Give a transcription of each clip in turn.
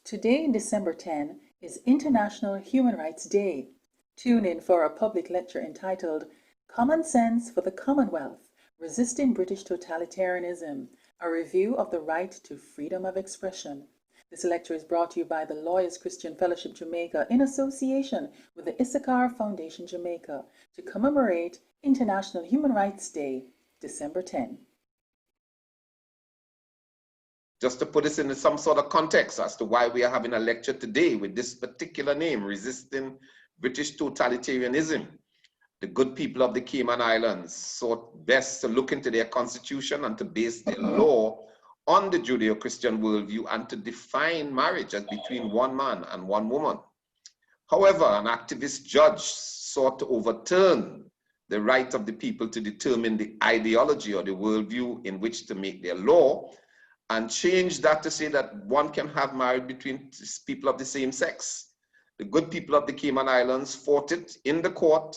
Today, December 10, is International Human Rights Day. Tune in for a public lecture entitled Common Sense for the Commonwealth, Resisting British Totalitarianism, a review of the right to freedom of expression. This lecture is brought to you by the Lawyers Christian Fellowship Jamaica in association with the Issachar Foundation Jamaica to commemorate International Human Rights Day, December 10. Just to put this in some sort of context as to why we are having a lecture today with this particular name, Resisting British Totalitarianism. The good people of the Cayman Islands sought best to look into their constitution and to base their law on the Judeo-Christian worldview and to define marriage as between one man and one woman. However, an activist judge sought to overturn the right of the people to determine the ideology or the worldview in which to make their law, and change that to say that one can have marriage between people of the same sex. The good people of the Cayman Islands fought it in the court,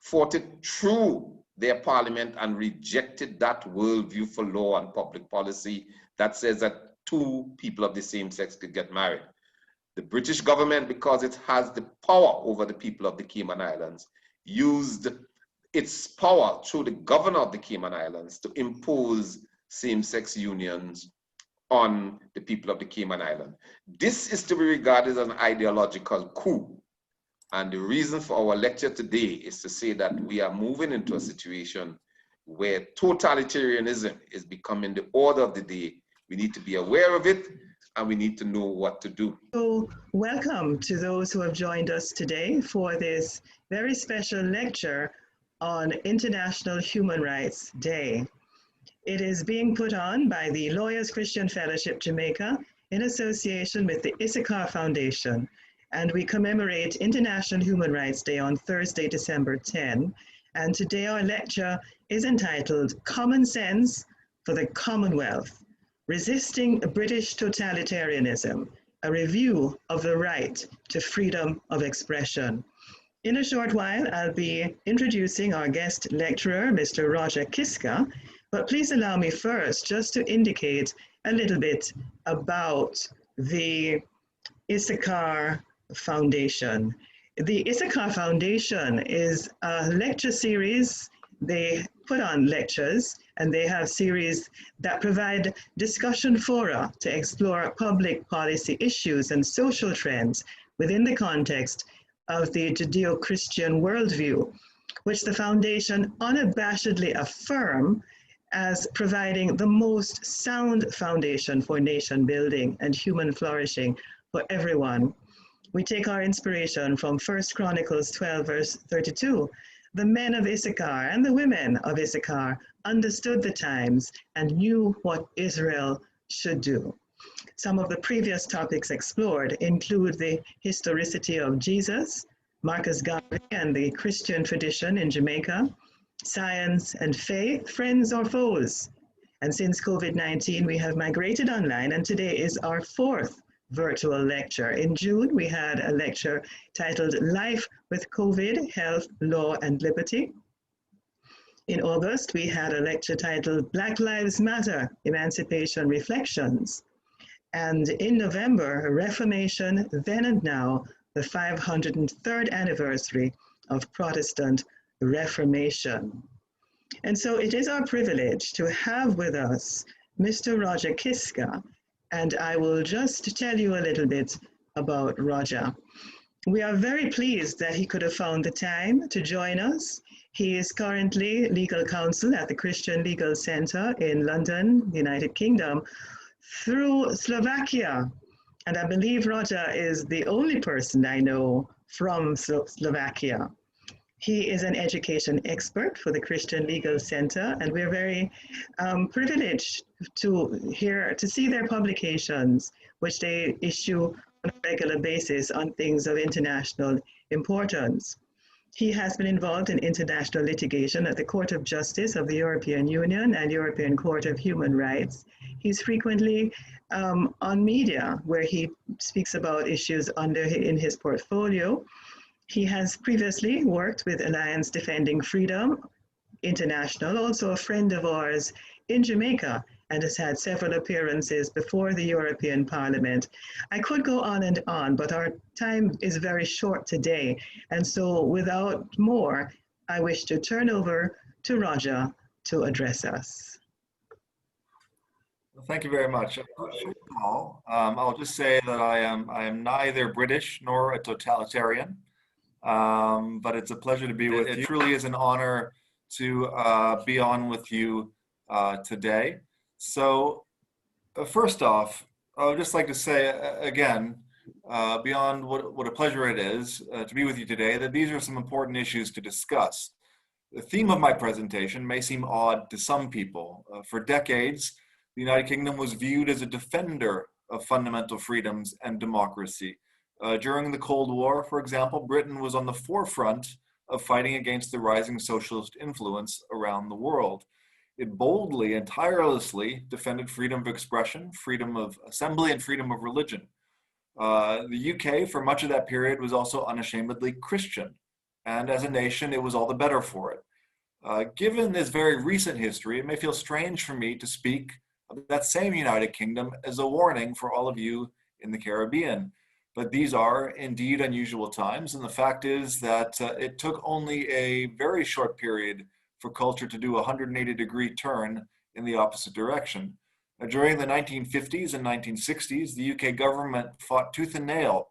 fought it through their parliament, and rejected that worldview for law and public policy that says that two people of the same sex could get married. The British government, because it has the power over the people of the Cayman Islands, used its power through the governor of the Cayman Islands to impose same-sex unions on the people of the Cayman Islands. This is to be regarded as an ideological coup. And the reason for our lecture today is to say that we are moving into a situation where totalitarianism is becoming the order of the day. We need to be aware of it, and we need to know what to do. So welcome to those who have joined us today for this very special lecture on International Human Rights Day. It is being put on by the Lawyers Christian Fellowship Jamaica in association with the Issachar Foundation, and we commemorate International Human Rights Day on Thursday, December 10. And today our lecture is entitled Common Sense for the Commonwealth, Resisting British Totalitarianism, a review of the right to freedom of expression. In a short while, I'll be introducing our guest lecturer, Mr. Roger Kiska, but please allow me first just to indicate a little bit about the Issachar Foundation. The Issachar Foundation is a lecture series. They put on lectures and they have series that provide discussion fora to explore public policy issues and social trends within the context of the Judeo-Christian worldview, which the foundation unabashedly affirm as providing the most sound foundation for nation building and human flourishing for everyone. We take our inspiration from 1 Chronicles 12, verse 32. The men of Issachar and the women of Issachar understood the times and knew what Israel should do. Some of the previous topics explored include the historicity of Jesus, Marcus Garvey and the Christian tradition in Jamaica, science and faith, friends or foes. And since COVID-19, we have migrated online, and today is our fourth virtual lecture. In June, we had a lecture titled Life with COVID, Health, Law and Liberty. In August, we had a lecture titled Black Lives Matter, Emancipation Reflections. And in November, Reformation, Then and Now, the 503rd anniversary of Protestant Reformation. And so it is our privilege to have with us Mr. Roger Kiska, and I will just tell you a little bit about Roger. We are very pleased that he could have found the time to join us. He is currently legal counsel at the Christian Legal Center in London, United Kingdom, through Slovakia. And I believe Roger is the only person I know from Slovakia. He is an education expert for the Christian Legal Center, and we're very privileged to see their publications, which they issue on a regular basis on things of international importance. He has been involved in international litigation at the Court of Justice of the European Union and European Court of Human Rights. He's frequently on media where he speaks about issues in his portfolio. He has previously worked with Alliance Defending Freedom International, also a friend of ours in Jamaica, and has had several appearances before the European Parliament. I could go on and on, but our time is very short today. And so without more, I wish to turn over to Roger to address us. Well, thank you very much. I'll just say that I am neither British nor a totalitarian, but it's a pleasure to be with you. It truly is an honor to be on with you today. So first off, I would just like to say again, beyond what a pleasure it is to be with you today, that these are some important issues to discuss. The theme of my presentation may seem odd to some people. For decades, the United Kingdom was viewed as a defender of fundamental freedoms and democracy. During the Cold War, for example, Britain was on the forefront of fighting against the rising socialist influence around the world. It boldly and tirelessly defended freedom of expression, freedom of assembly, and freedom of religion. The UK, for much of that period, was also unashamedly Christian, and as a nation, it was all the better for it. Given this very recent history, it may feel strange for me to speak of that same United Kingdom as a warning for all of you in the Caribbean. But these are indeed unusual times, and the fact is that it took only a very short period for culture to do a 180-degree turn in the opposite direction. During the 1950s and 1960s, the UK government fought tooth and nail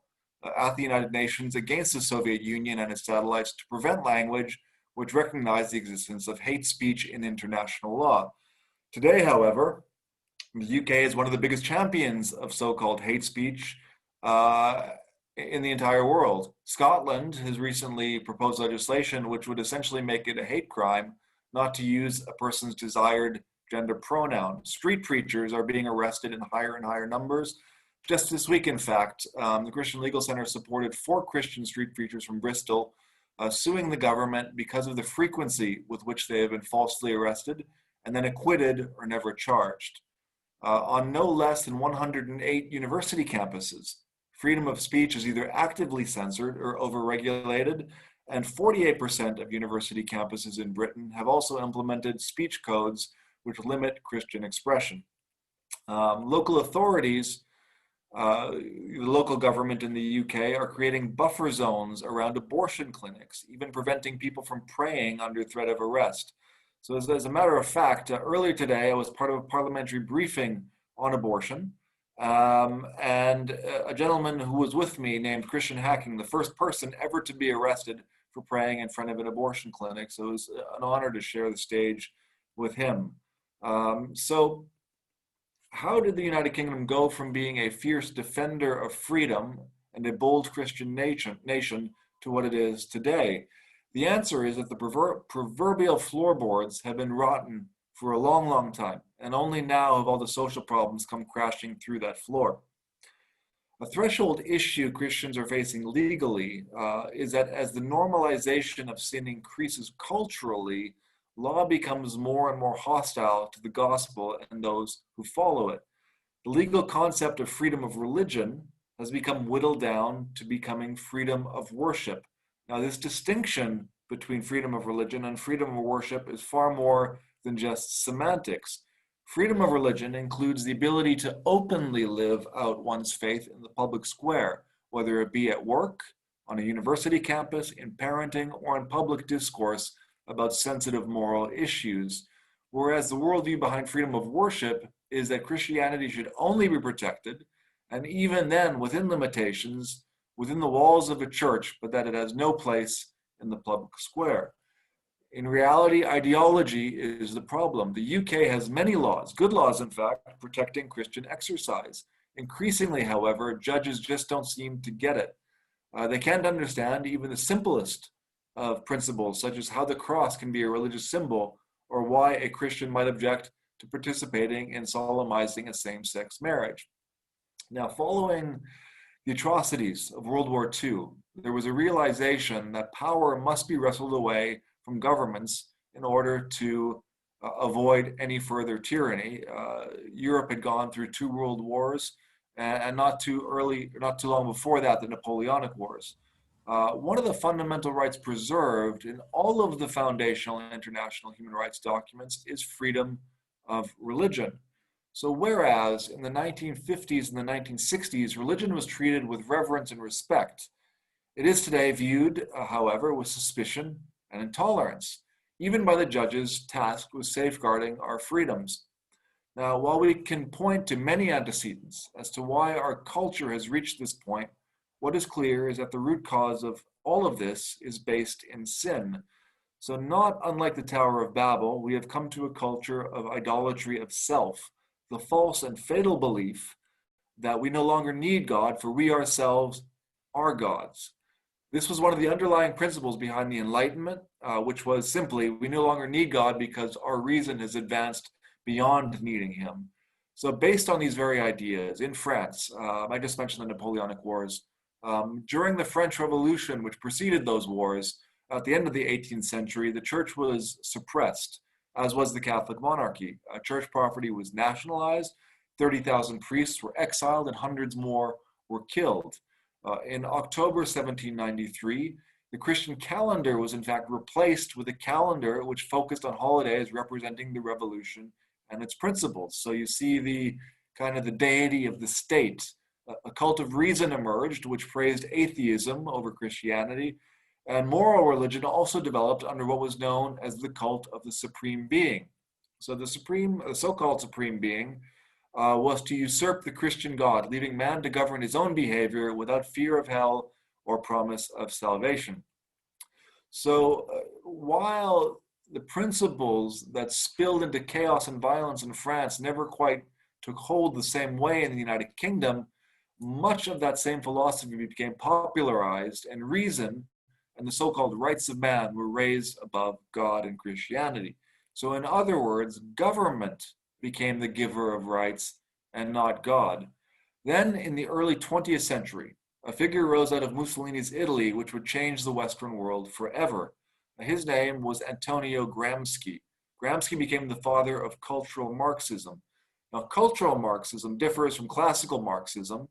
at the United Nations against the Soviet Union and its satellites to prevent language which recognized the existence of hate speech in international law. Today, however, the UK is one of the biggest champions of so-called hate speech in the entire world. Scotland has recently proposed legislation which would essentially make it a hate crime not to use a person's desired gender pronoun. Street preachers are being arrested in higher and higher numbers. Just this week, in fact, the Christian Legal Center supported 4 Christian street preachers from Bristol suing the government because of the frequency with which they have been falsely arrested and then acquitted or never charged. On no less than 108 university campuses, freedom of speech is either actively censored or overregulated, and 48% of university campuses in Britain have also implemented speech codes which limit Christian expression. Local authorities, the local government in the UK, are creating buffer zones around abortion clinics, even preventing people from praying under threat of arrest. So as a matter of fact, earlier today, I was part of a parliamentary briefing on abortion, and a gentleman who was with me named Christian Hacking, the first person ever to be arrested for praying in front of an abortion clinic. So it was an honor to share the stage with him. So how did the United Kingdom go from being a fierce defender of freedom and a bold Christian nation to what it is today? The answer is that the proverbial floorboards have been rotten for a long, long time, and only now have all the social problems come crashing through that floor. A threshold issue Christians are facing legally is that as the normalization of sin increases culturally, law becomes more and more hostile to the gospel and those who follow it. The legal concept of freedom of religion has become whittled down to becoming freedom of worship. Now, this distinction between freedom of religion and freedom of worship is far more than just semantics. Freedom of religion includes the ability to openly live out one's faith in the public square, whether it be at work, on a university campus, in parenting, or in public discourse about sensitive moral issues. Whereas the worldview behind freedom of worship is that Christianity should only be protected, and even then within limitations, within the walls of a church, but that it has no place in the public square. In reality, ideology is the problem. The UK has many laws, good laws in fact, protecting Christian exercise. Increasingly, however, judges just don't seem to get it. They can't understand even the simplest of principles, such as how the cross can be a religious symbol, or why a Christian might object to participating in solemnizing a same-sex marriage. Now, following the atrocities of World War II, there was a realization that power must be wrestled away from governments in order to avoid any further tyranny. Europe had gone through 2 world wars, and not too long before that, the Napoleonic Wars. One of the fundamental rights preserved in all of the foundational international human rights documents is freedom of religion. So whereas in the 1950s and the 1960s, religion was treated with reverence and respect, it is today viewed, however, with suspicion and intolerance, even by the judges tasked with safeguarding our freedoms. Now, while we can point to many antecedents as to why our culture has reached this point, what is clear is that the root cause of all of this is based in sin. So not unlike the Tower of Babel, we have come to a culture of idolatry of self, the false and fatal belief that we no longer need God, for we ourselves are gods. This was one of the underlying principles behind the Enlightenment, which was simply, we no longer need God because our reason has advanced beyond needing him. So based on these very ideas, in France, I just mentioned the Napoleonic Wars, during the French Revolution, which preceded those wars, at the end of the 18th century, the church was suppressed, as was the Catholic monarchy. Church property was nationalized, 30,000 priests were exiled, and hundreds more were killed. In October 1793, the Christian calendar was in fact replaced with a calendar which focused on holidays representing the revolution and its principles. So you see the kind of the deity of the state. A cult of reason emerged, which praised atheism over Christianity, and moral religion also developed under what was known as the cult of the supreme being. So the so-called supreme being was to usurp the Christian God, leaving man to govern his own behavior without fear of hell or promise of salvation. So while the principles that spilled into chaos and violence in France never quite took hold the same way in the United Kingdom, much of that same philosophy became popularized, and reason and the so-called rights of man were raised above God and Christianity. So in other words, government became the giver of rights and not God. Then in the early 20th century, a figure rose out of Mussolini's Italy, which would change the Western world forever. His name was Antonio Gramsci. Gramsci became the father of cultural Marxism. Now, cultural Marxism differs from classical Marxism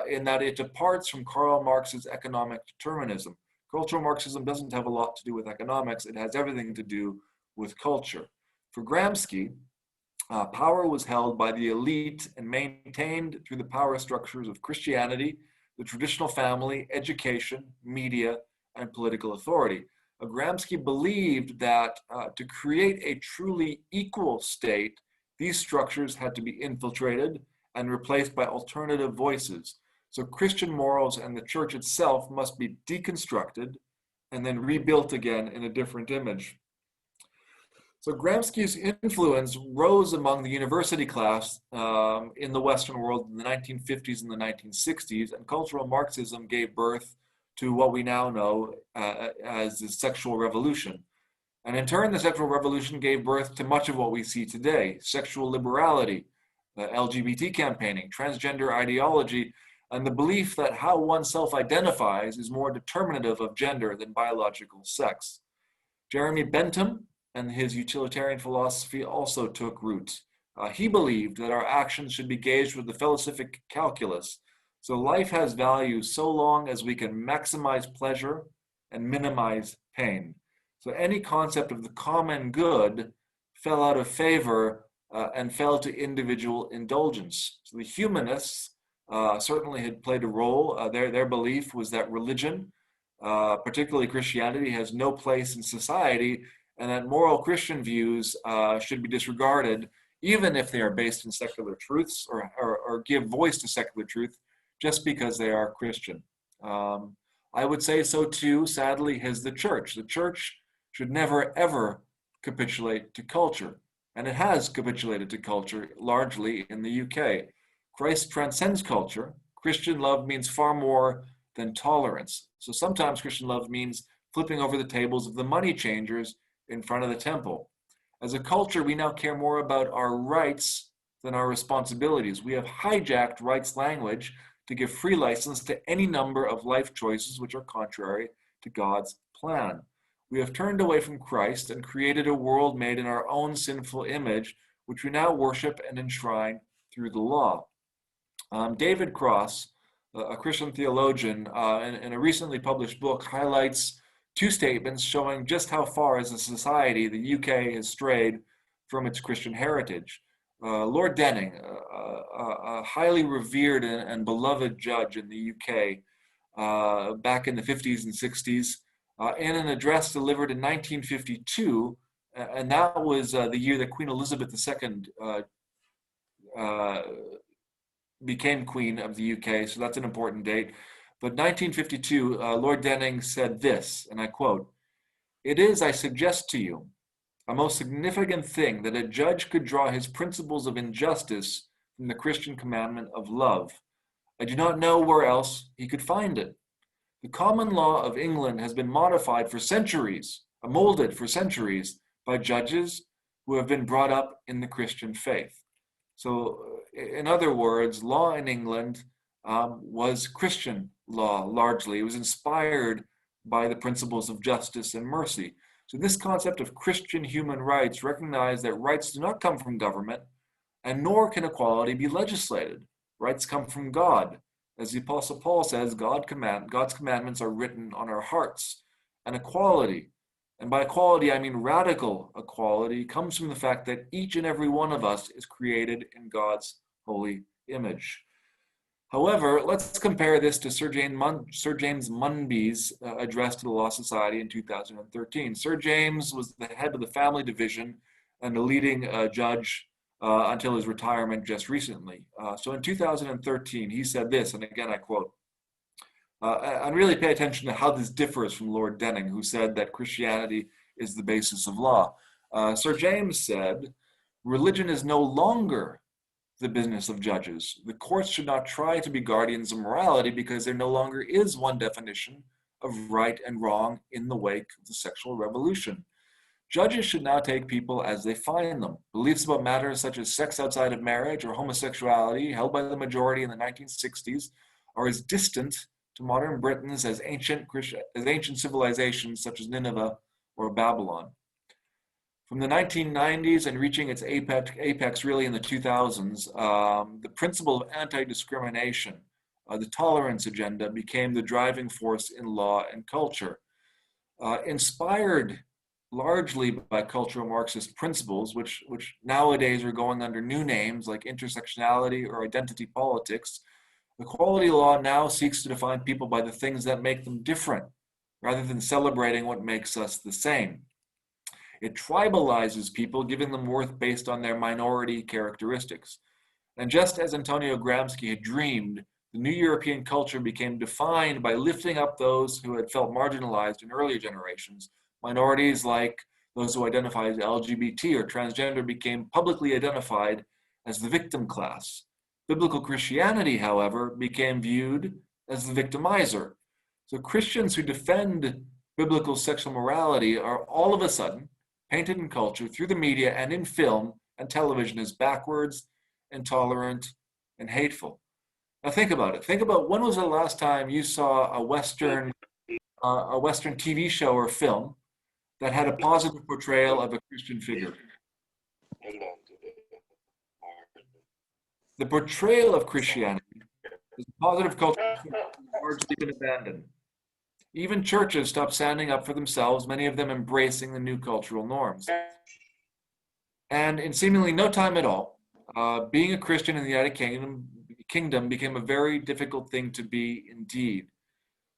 in that it departs from Karl Marx's economic determinism. Cultural Marxism doesn't have a lot to do with economics. It has everything to do with culture. For Gramsci, power was held by the elite and maintained through the power structures of Christianity, the traditional family, education, media, and political authority. Gramsci believed that to create a truly equal state, these structures had to be infiltrated and replaced by alternative voices. So Christian morals and the church itself must be deconstructed and then rebuilt again in a different image. So Gramsci's influence rose among the university class in the Western world in the 1950s and the 1960s, and cultural Marxism gave birth to what we now know as the sexual revolution. And in turn, the sexual revolution gave birth to much of what we see today: sexual liberality, LGBT campaigning, transgender ideology, and the belief that how one self-identifies is more determinative of gender than biological sex. Jeremy Bentham and his utilitarian philosophy also took root. He believed that our actions should be gauged with the philosophic calculus. So life has value so long as we can maximize pleasure and minimize pain. So any concept of the common good fell out of favor and fell to individual indulgence. So the humanists certainly had played a role. Their belief was that religion, particularly Christianity, has no place in society, and that moral Christian views should be disregarded, even if they are based in secular truths or give voice to secular truth, just because they are Christian. I would say so too, sadly, has the church. The church should never, ever capitulate to culture. And it has capitulated to culture largely in the UK. Christ transcends culture. Christian love means far more than tolerance. So sometimes Christian love means flipping over the tables of the money changers in front of the temple. As a culture, we now care more about our rights than our responsibilities. We have hijacked rights language to give free license to any number of life choices which are contrary to God's plan. We have turned away from Christ and created a world made in our own sinful image, which we now worship and enshrine through the law. David Cross, a Christian theologian, in a recently published book, highlights two statements showing just how far as a society the UK has strayed from its Christian heritage. Lord Denning, a highly revered and beloved judge in the UK back in the 50s and 60s, in an address delivered in 1952, and that was the year that Queen Elizabeth II became Queen of the UK, so that's an important date. But 1952, Lord Denning said this, and I quote, "It is, I suggest to you, a most significant thing that a judge could draw his principles of injustice from the Christian commandment of love. I do not know where else he could find it. The common law of England has been modified for centuries, molded for centuries by judges who have been brought up in the Christian faith." So, in other words, law in England was Christian law largely. It was inspired by the principles of justice and mercy. So this concept of Christian human rights recognized that rights do not come from government, and nor can equality be legislated. Rights come from God. As the Apostle Paul says, God's commandments are written on our hearts. And equality, and by equality I mean radical equality, comes from the fact that each and every one of us is created in God's holy image. However, let's compare this to Sir James Munby's address to the Law Society in 2013. Sir James was the head of the family division and the leading judge until his retirement just recently. So in 2013, he said this, and again I quote, and really pay attention to how this differs from Lord Denning, who said that Christianity is the basis of law. Sir James said, "Religion is no longer the business of judges. The courts should not try to be guardians of morality because there no longer is one definition of right and wrong in the wake of the sexual revolution. Judges should now take people as they find them. Beliefs about matters such as sex outside of marriage or homosexuality, held by the majority in the 1960s, are as distant to modern Britons as ancient civilizations such as Nineveh or Babylon." From the 1990s and reaching its apex really in the 2000s, the principle of anti-discrimination, the tolerance agenda, became the driving force in law and culture. Inspired largely by cultural Marxist principles, which nowadays are going under new names like intersectionality or identity politics, equality law now seeks to define people by the things that make them different, rather than celebrating what makes us the same. It tribalizes people, giving them worth based on their minority characteristics. And just as Antonio Gramsci had dreamed, the new European culture became defined by lifting up those who had felt marginalized in earlier generations. Minorities like those who identify as LGBT or transgender became publicly identified as the victim class. Biblical Christianity, however, became viewed as the victimizer. So Christians who defend biblical sexual morality are all of a sudden painted in culture through the media and in film and television as backwards, intolerant, and hateful. Now think about it. Think about when was the last time you saw a Western TV show or film that had a positive portrayal of a Christian figure? The portrayal of Christianity as a positive culture has largely been abandoned. Even churches stopped standing up for themselves, many of them embracing the new cultural norms. And in seemingly no time at all, being a Christian in the United Kingdom became a very difficult thing to be indeed.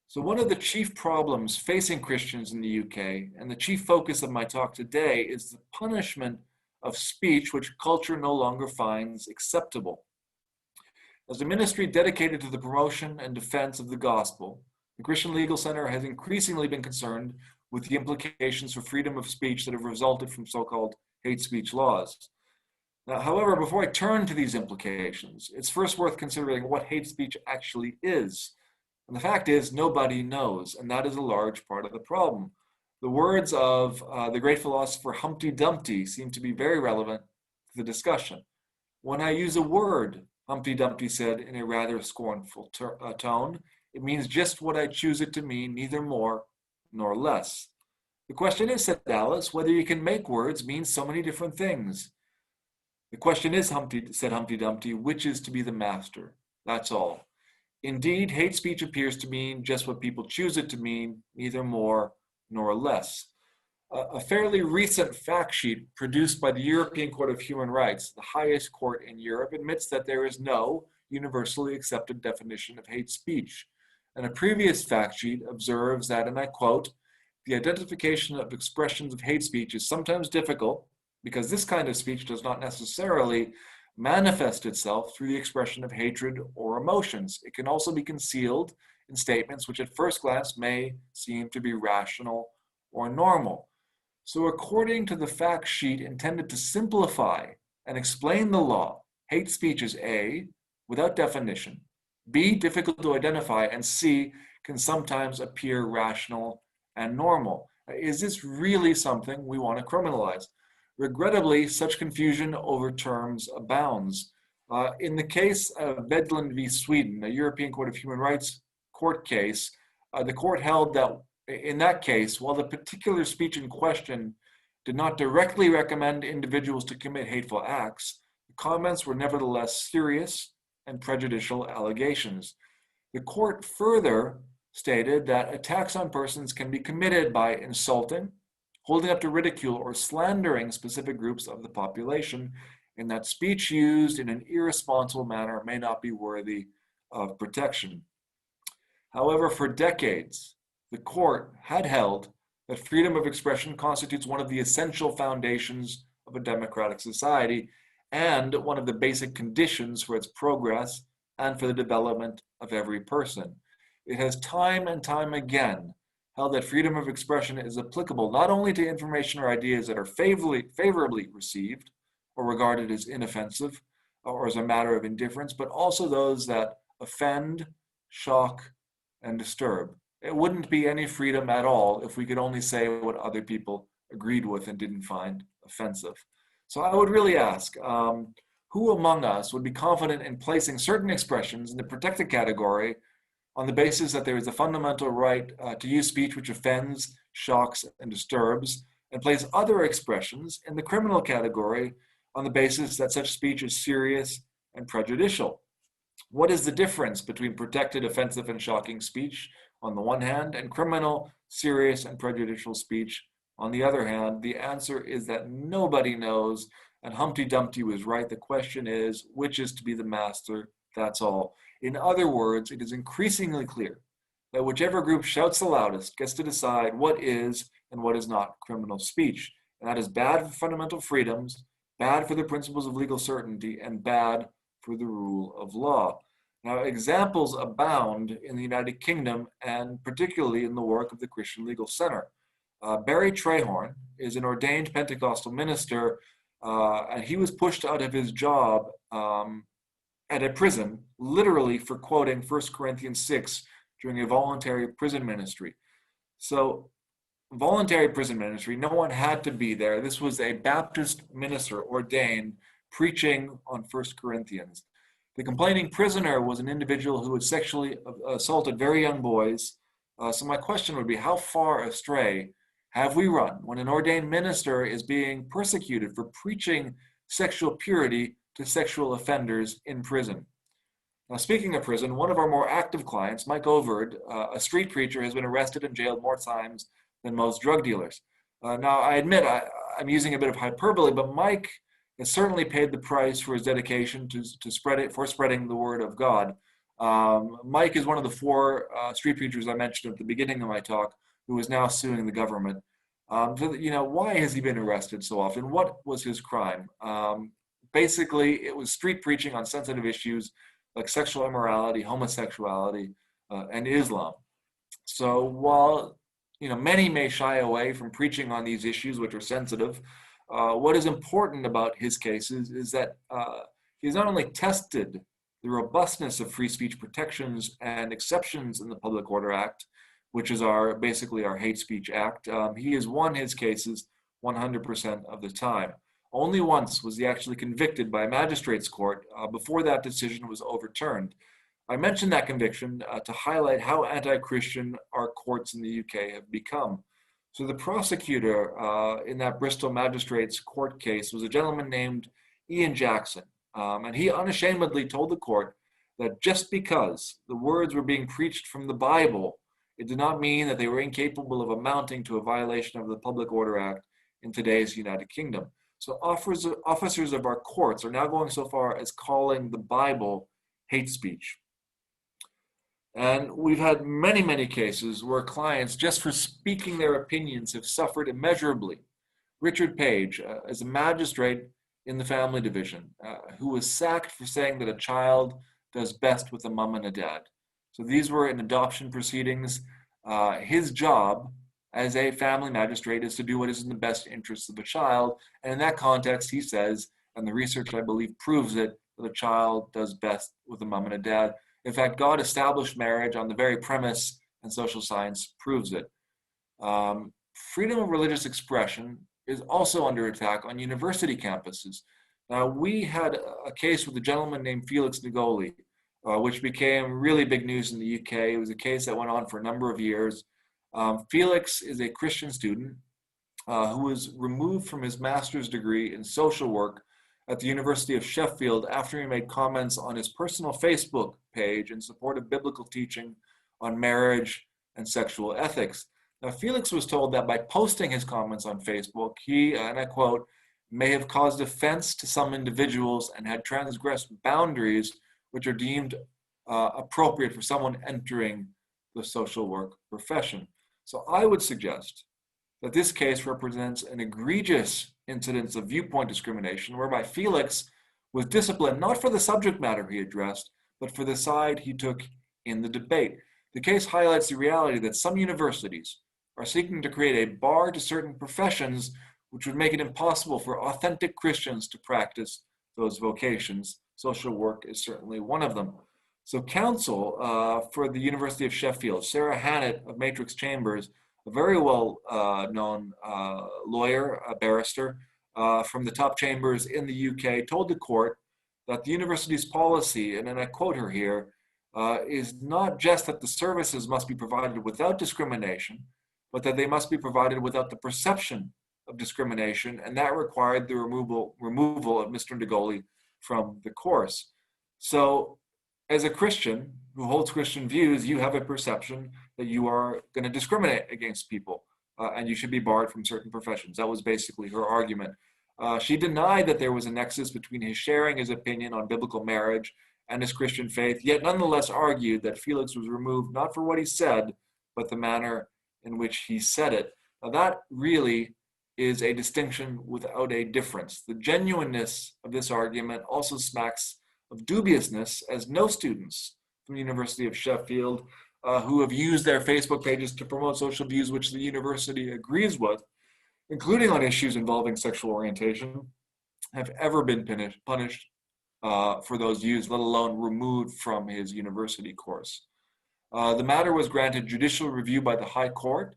So one of the chief problems facing Christians in the UK, and the chief focus of my talk today, is the punishment of speech which culture no longer finds acceptable. As a ministry dedicated to the promotion and defense of the gospel, the Christian Legal Center has increasingly been concerned with the implications for freedom of speech that have resulted from so-called hate speech laws. Now, however, before I turn to these implications, it's first worth considering what hate speech actually is. And the fact is, nobody knows, and that is a large part of the problem. The words of the great philosopher Humpty Dumpty seem to be very relevant to the discussion. When I use a word, Humpty Dumpty said in a rather scornful tone, it means just what I choose it to mean, neither more nor less. The question is, said Alice, whether you can make words mean so many different things. The question is, said Humpty Dumpty, which is to be the master? That's all. Indeed, hate speech appears to mean just what people choose it to mean, neither more nor less. a fairly recent fact sheet produced by the European Court of Human Rights, the highest court in Europe, admits that there is no universally accepted definition of hate speech. And a previous fact sheet observes that, and I quote, "The identification of expressions of hate speech is sometimes difficult because this kind of speech does not necessarily manifest itself through the expression of hatred or emotions. It can also be concealed in statements which at first glance may seem to be rational or normal." So according to the fact sheet intended to simplify and explain the law, hate speech is A, without definition, B, difficult to identify, and C, can sometimes appear rational and normal. Is this really something we want to criminalize? Regrettably, such confusion over terms abounds. In the case of Vedland v. Sweden, a European Court of Human Rights court case, the court held that in that case, while the particular speech in question did not directly recommend individuals to commit hateful acts, the comments were nevertheless serious and prejudicial allegations. The court further stated that attacks on persons can be committed by insulting, holding up to ridicule, or slandering specific groups of the population, and that speech used in an irresponsible manner may not be worthy of protection. However, for decades, the court had held that freedom of expression constitutes one of the essential foundations of a democratic society and one of the basic conditions for its progress and for the development of every person. It has time and time again held that freedom of expression is applicable not only to information or ideas that are favorably received or regarded as inoffensive or as a matter of indifference, but also those that offend, shock, and disturb. It wouldn't be any freedom at all if we could only say what other people agreed with and didn't find offensive. So I would really ask, who among us would be confident in placing certain expressions in the protected category on the basis that there is a fundamental right to use speech which offends, shocks, and disturbs, and place other expressions in the criminal category on the basis that such speech is serious and prejudicial? What is the difference between protected, offensive, and shocking speech on the one hand, and criminal, serious, and prejudicial speech on the other hand? The answer is that nobody knows, and Humpty Dumpty was right. The question is, which is to be the master? That's all. In other words, it is increasingly clear that whichever group shouts the loudest gets to decide what is and what is not criminal speech. And that is bad for fundamental freedoms, bad for the principles of legal certainty, and bad for the rule of law. Now, examples abound in the United Kingdom, and particularly in the work of the Christian Legal Center. Barry Trehorn is an ordained Pentecostal minister, and he was pushed out of his job at a prison, literally for quoting 1 Corinthians 6 during a voluntary prison ministry. So, voluntary prison ministry, no one had to be there. This was a Baptist minister ordained preaching on 1 Corinthians. The complaining prisoner was an individual who had sexually assaulted very young boys. So my question would be, how far astray have we run when an ordained minister is being persecuted for preaching sexual purity to sexual offenders in prison? Now, speaking of prison, one of our more active clients, Mike Overd, a street preacher, has been arrested and jailed more times than most drug dealers. Now, I admit I'm using a bit of hyperbole, but Mike has certainly paid the price for his dedication to spreading the word of God. Mike is one of the four street preachers I mentioned at the beginning of my talk who is now suing the government. Why has he been arrested so often? What was his crime? Basically, it was street preaching on sensitive issues like sexual immorality, homosexuality, and Islam. So while many may shy away from preaching on these issues, which are sensitive, what is important about his case is that he's not only tested the robustness of free speech protections and exceptions in the Public Order Act, which is basically our hate speech act. He has won his cases 100% of the time. Only once was he actually convicted by a magistrate's court before that decision was overturned. I mentioned that conviction to highlight how anti-Christian our courts in the UK have become. So the prosecutor in that Bristol magistrate's court case was a gentleman named Ian Jackson. And he unashamedly told the court that just because the words were being preached from the Bible It did not mean that they were incapable of amounting to a violation of the Public Order Act in today's United Kingdom. So officers of our courts are now going so far as calling the Bible hate speech. And we've had many, many cases where clients, just for speaking their opinions, have suffered immeasurably. Richard Page is a magistrate in the family division who was sacked for saying that a child does best with a mom and a dad. So these were in adoption proceedings. His job as a family magistrate is to do what is in the best interest of a child. And in that context, he says, and the research I believe proves it, that a child does best with a mom and a dad. In fact, God established marriage on the very premise, and social science proves it. Freedom of religious expression is also under attack on university campuses. Now, we had a case with a gentleman named Felix Ngoli, which became really big news in the UK. It was a case that went on for a number of years. Felix is a Christian student who was removed from his master's degree in social work at the University of Sheffield after he made comments on his personal Facebook page in support of biblical teaching on marriage and sexual ethics. Now, Felix was told that by posting his comments on Facebook, he, and I quote, may have caused offense to some individuals and had transgressed boundaries which are deemed appropriate for someone entering the social work profession. So I would suggest that this case represents an egregious incidence of viewpoint discrimination, whereby Felix was disciplined not for the subject matter he addressed, but for the side he took in the debate. The case highlights the reality that some universities are seeking to create a bar to certain professions which would make it impossible for authentic Christians to practice those vocations. Social work is certainly one of them. So counsel for the University of Sheffield, Sarah Hannett of Matrix Chambers, a very well-known lawyer, a barrister from the top chambers in the UK, told the court that the university's policy, and then I quote her here, is not just that the services must be provided without discrimination, but that they must be provided without the perception of discrimination, and that required the removal of Mr. Ngoli from the course. So as a Christian who holds Christian views, you have a perception that you are going to discriminate against people and you should be barred from certain professions. That was basically her argument. She denied that there was a nexus between his sharing his opinion on biblical marriage and his Christian faith, yet nonetheless argued that Felix was removed not for what he said, but the manner in which he said it. Now that really is a distinction without a difference. The genuineness of this argument also smacks of dubiousness, as no students from the University of Sheffield who have used their Facebook pages to promote social views which the university agrees with, including on issues involving sexual orientation, have ever been punished for those views, let alone removed from his university course. The matter was granted judicial review by the High Court.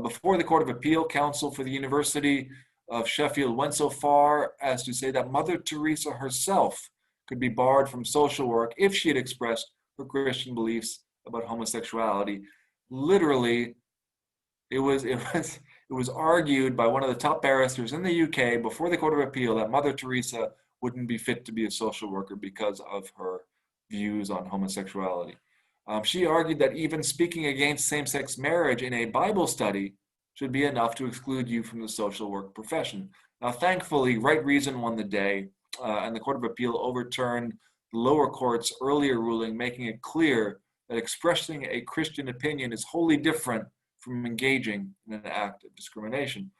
Before the Court of Appeal, counsel for the University of Sheffield went so far as to say that Mother Teresa herself could be barred from social work if she had expressed her Christian beliefs about homosexuality. Literally, it was argued by one of the top barristers in the UK before the Court of Appeal that Mother Teresa wouldn't be fit to be a social worker because of her views on homosexuality. She argued that even speaking against same-sex marriage in a Bible study should be enough to exclude you from the social work profession. Now, thankfully, right reason won the day, and the Court of Appeal overturned the lower court's earlier ruling, making it clear that expressing a Christian opinion is wholly different from engaging in an act of discrimination.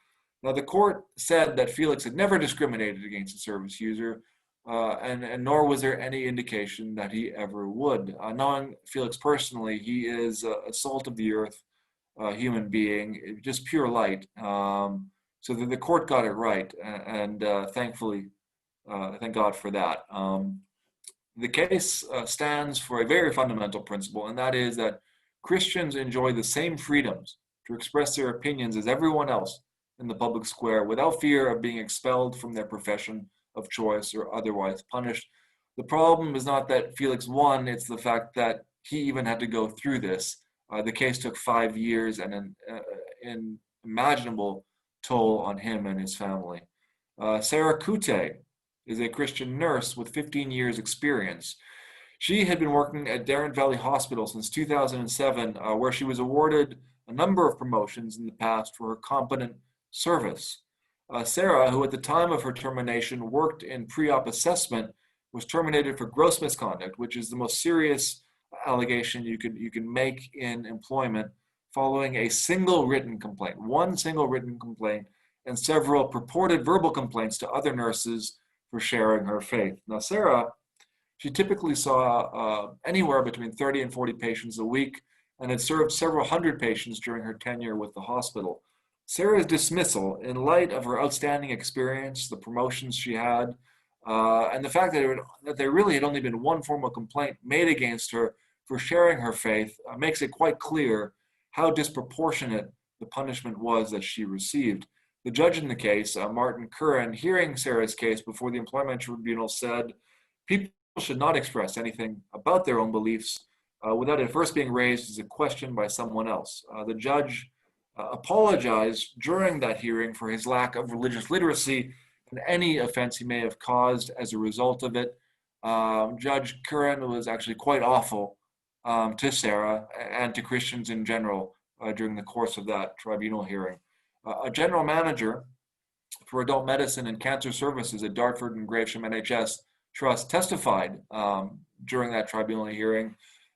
Now, the court said that Felix had never discriminated against a service user, and nor was there any indication that he ever would. Knowing Felix personally, he is a salt of the earth human being, just pure light. So that the court got it right, and thankfully, thank God for that. The case stands for a very fundamental principle, and that is that Christians enjoy the same freedoms to express their opinions as everyone else in the public square without fear of being expelled from their profession of choice or otherwise punished. The problem is not that Felix won, it's the fact that he even had to go through this. The case took 5 years and an unimaginable toll on him and his family. Sarah Kute is a Christian nurse with 15 years experience. She had been working at Darren Valley Hospital since 2007, where she was awarded a number of promotions in the past for her competent service. Sarah, who at the time of her termination worked in pre-op assessment, was terminated for gross misconduct, which is the most serious allegation you can make in employment, following a single written complaint, one single written complaint, and several purported verbal complaints to other nurses for sharing her faith. Now, Sarah, she typically saw anywhere between 30 and 40 patients a week and had served several hundred patients during her tenure with the hospital. Sarah's dismissal, in light of her outstanding experience, the promotions she had, and the fact that there really had only been one formal complaint made against her for sharing her faith, makes it quite clear how disproportionate the punishment was that she received. The judge in the case, Martin Curran, hearing Sarah's case before the Employment Tribunal, said, "People should not express anything about their own beliefs without it first being raised as a question by someone else." The judge apologized during that hearing for his lack of religious literacy and any offense he may have caused as a result of it. Judge Curran was actually quite awful to Sarah and to Christians in general during the course of that tribunal hearing. A general manager for adult medicine and cancer services at Dartford and Gravesham NHS Trust testified during that tribunal hearing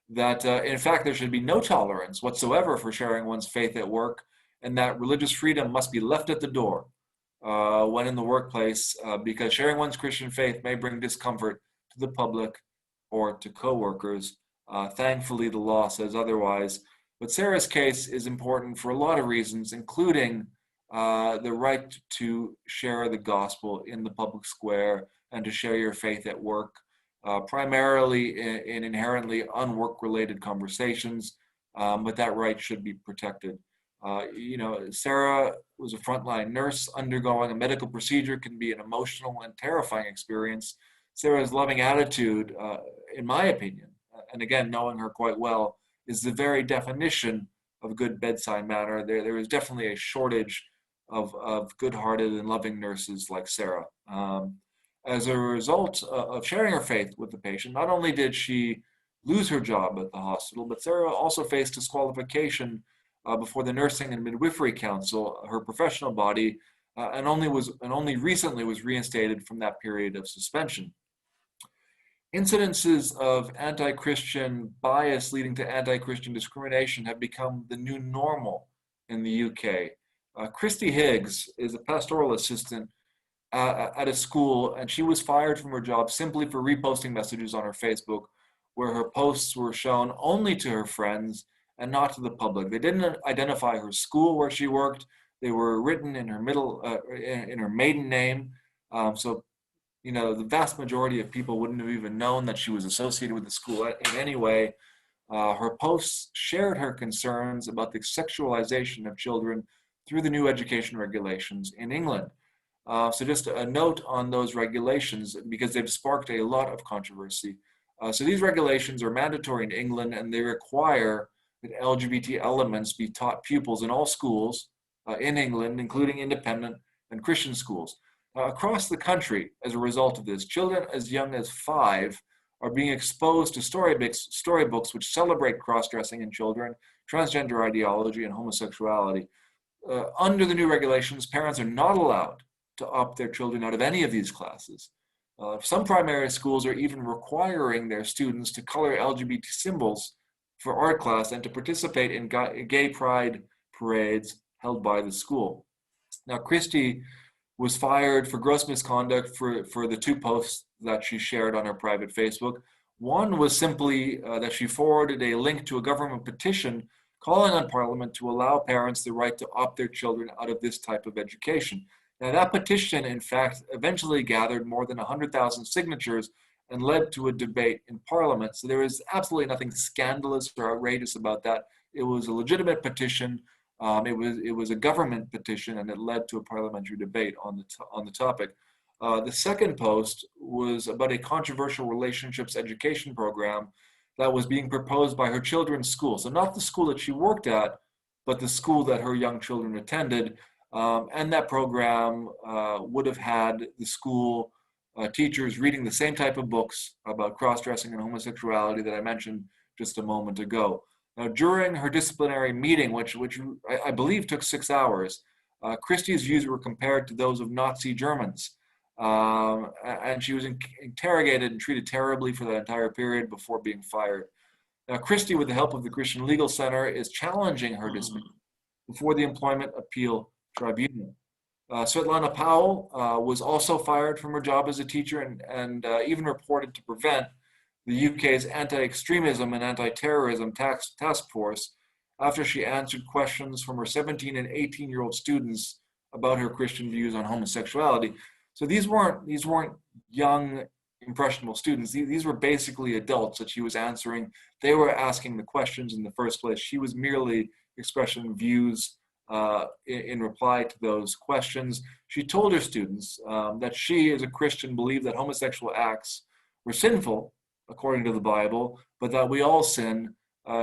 that in fact there should be no tolerance whatsoever for sharing one's faith at work, and that religious freedom must be left at the door when in the workplace, because sharing one's Christian faith may bring discomfort to the public or to co-workers. Thankfully, the law says otherwise. But Sarah's case is important for a lot of reasons, including the right to share the gospel in the public square and to share your faith at work, primarily in inherently unwork-related conversations, but that right should be protected. Sarah was a frontline nurse. Undergoing a medical procedure can be an emotional and terrifying experience. Sarah's loving attitude, in my opinion, and again, knowing her quite well, is the very definition of good bedside manner. There is definitely a shortage of good-hearted and loving nurses like Sarah. As a result of sharing her faith with the patient, not only did she lose her job at the hospital, but Sarah also faced disqualification before the Nursing and Midwifery Council, her professional body, and only recently was reinstated from that period of suspension. Incidences of anti-Christian bias leading to anti-Christian discrimination have become the new normal in the UK. Christy Higgs is a pastoral assistant at a school, and she was fired from her job simply for reposting messages on her Facebook where her posts were shown only to her friends and not to the public. They didn't identify her school where she worked. They were written in her in her maiden name. So the vast majority of people wouldn't have even known that she was associated with the school in any way. Her posts shared her concerns about the sexualization of children through the new education regulations in England. So just a note on those regulations, because they've sparked a lot of controversy. So these regulations are mandatory in England, and they require that LGBT elements be taught pupils in all schools in England, including independent and Christian schools. Across the country, as a result of this, children as young as 5 are being exposed to storybooks which celebrate cross-dressing in children, transgender ideology, and homosexuality. Under the new regulations, parents are not allowed to opt their children out of any of these classes. Some primary schools are even requiring their students to color LGBT symbols for art class and to participate in gay pride parades held by the school. Now, Christy was fired for gross misconduct for the 2 posts that she shared on her private Facebook. One was simply that she forwarded a link to a government petition calling on Parliament to allow parents the right to opt their children out of this type of education. Now, that petition, in fact, eventually gathered more than 100,000 signatures and led to a debate in Parliament. So there is absolutely nothing scandalous or outrageous about that. It was a legitimate petition. It was a government petition, and it led to a parliamentary debate on the topic. The second post was about a controversial relationships education program that was being proposed by her children's school. So not the school that she worked at, but the school that her young children attended. And that program would have had the school teachers reading the same type of books about cross-dressing and homosexuality that I mentioned just a moment ago. Now, during her disciplinary meeting, which I believe took 6 hours, Christie's views were compared to those of Nazi Germans. And she was interrogated and treated terribly for that entire period before being fired. Now, Christie, with the help of the Christian Legal Center, is challenging her dismissal before the Employment Appeal Tribunal. Svetlana Powell was also fired from her job as a teacher and even reported to prevent the UK's anti-extremism and anti-terrorism task force after she answered questions from her 17 and 18-year-old students about her Christian views on homosexuality. So these weren't young, impressionable students. These were basically adults that she was answering. They were asking the questions in the first place. She was merely expressing views in reply to those questions. She told her students that she, as a Christian, believed that homosexual acts were sinful, according to the Bible, but that we all sin.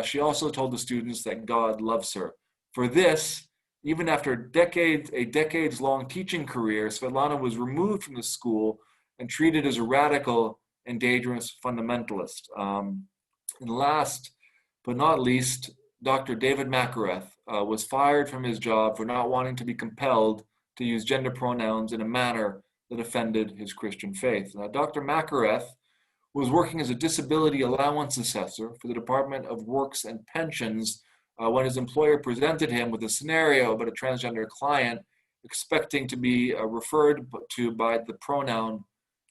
She also told the students that God loves her. For this, even after a decades-long teaching career, Svetlana was removed from the school and treated as a radical and dangerous fundamentalist. And last but not least, Dr. David Makareth was fired from his job for not wanting to be compelled to use gender pronouns in a manner that offended his Christian faith. Now, Dr. Makareth was working as a disability allowance assessor for the Department of Works and Pensions when his employer presented him with a scenario about a transgender client expecting to be referred to by the pronoun